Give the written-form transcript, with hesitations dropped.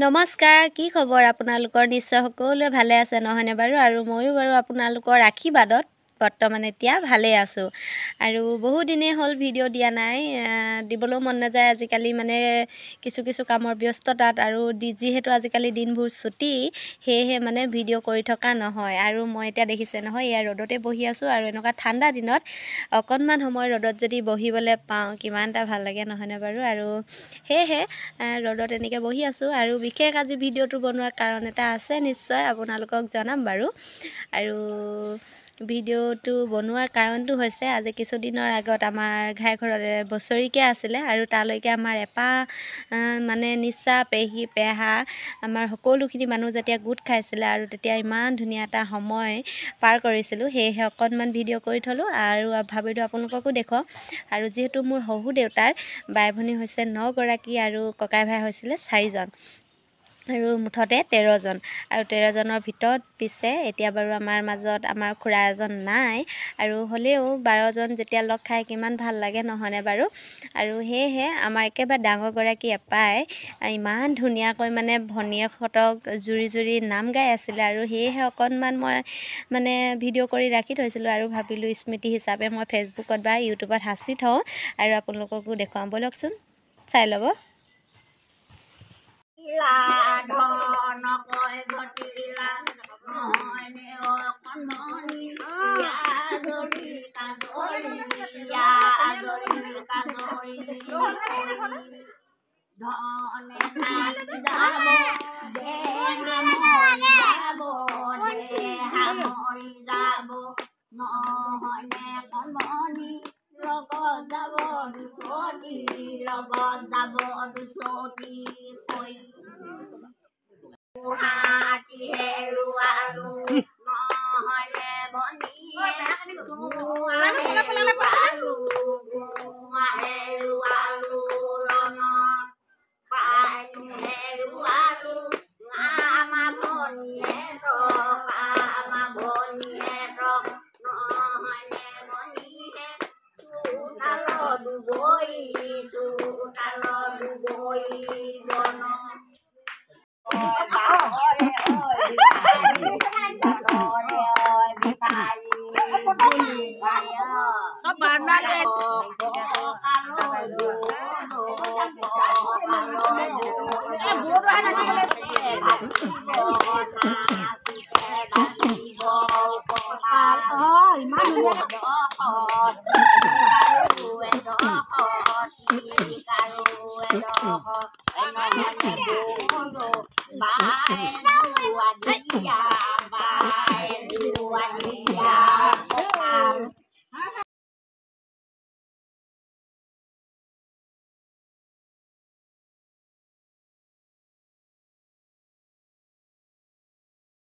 নমস্কাৰ, কি খবৰ আপোনালোকৰ? নিশ্চয় সকলোৱে ভালে আছে নহয়নে বাৰু? আৰু ময়ো বাৰু আপোনালোকৰ আশীৰ্বাদত বৰ্তমান এতিয়া ভালে আছোঁ। আৰু বহু দিনেই হ'ল ভিডিঅ' দিয়া নাই, দিবলৈও মন নাযায় আজিকালি, মানে কিছু কামৰ ব্যস্ততাত, আৰু যিহেতু আজিকালি দিনবোৰ ছুটি, সেয়েহে মানে ভিডিঅ' কৰি থকা নহয়। আৰু মই এতিয়া দেখিছে নহয়, এয়া ৰ'দতে বহি আছোঁ, আৰু এনেকুৱা ঠাণ্ডা দিনত অকণমান সময় ৰ'দত যদি বহিবলৈ পাওঁ কিমান এটা ভাল লাগে নহয়নে বাৰু? আৰু সেয়েহে ৰ'দত এনেকৈ বহি আছোঁ। আৰু বিশেষ আজি ভিডিঅ'টো বনোৱাৰ কাৰণ এটা আছে, নিশ্চয় আপোনালোকক জনাম বাৰু। আৰু ভিডিঅ'টো বনোৱাৰ কাৰণটো হৈছে, আজি কিছুদিনৰ আগত আমাৰ ঘাইঘৰতে বছৰিকীয়া আছিলে, আৰু তালৈকে আমাৰ মানে নিচা, পেহী, পেহা, আমাৰ সকলোখিনি মানুহ যেতিয়া গোট খাইছিলে, আৰু তেতিয়া ইমান ধুনীয়া এটা সময় পাৰ কৰিছিলোঁ। সেয়েহে অকণমান ভিডিঅ' কৰি থ'লোঁ, আৰু ভাবিলোঁ আপোনালোককো দেখুৱাওঁ। আৰু যিহেতু মোৰ শহুৰ দেউতাৰ বাই ভনী হৈছে 9 গৰাকী, আৰু ককাই ভাই হৈছিলে 4 জন, আৰু মুঠতে 13 জন। আৰু 13 জনৰ ভিতৰত পিছে এতিয়া বাৰু আমাৰ মাজত আমাৰ খুৰা এজন নাই, আৰু হ'লেও 12 জন যেতিয়া লগ খাই কিমান ভাল লাগে নহয়নে বাৰু? আৰু সেয়েহে আমাৰ একেবাৰে ডাঙৰগৰাকী এপাই ইমান ধুনীয়াকৈ মানে ভনীয়েকহঁতক জুৰি নাম গাই আছিলে, আৰু সেয়েহে অকণমান মই মানে ভিডিঅ' কৰি ৰাখি থৈছিলোঁ, আৰু ভাবিলোঁ স্মৃতি হিচাপে মই ফেচবুকত বা ইউটিউবত সাঁচি থওঁ, আৰু আপোনালোককো দেখুৱাম। ব'লকচোন চাই ল'ব।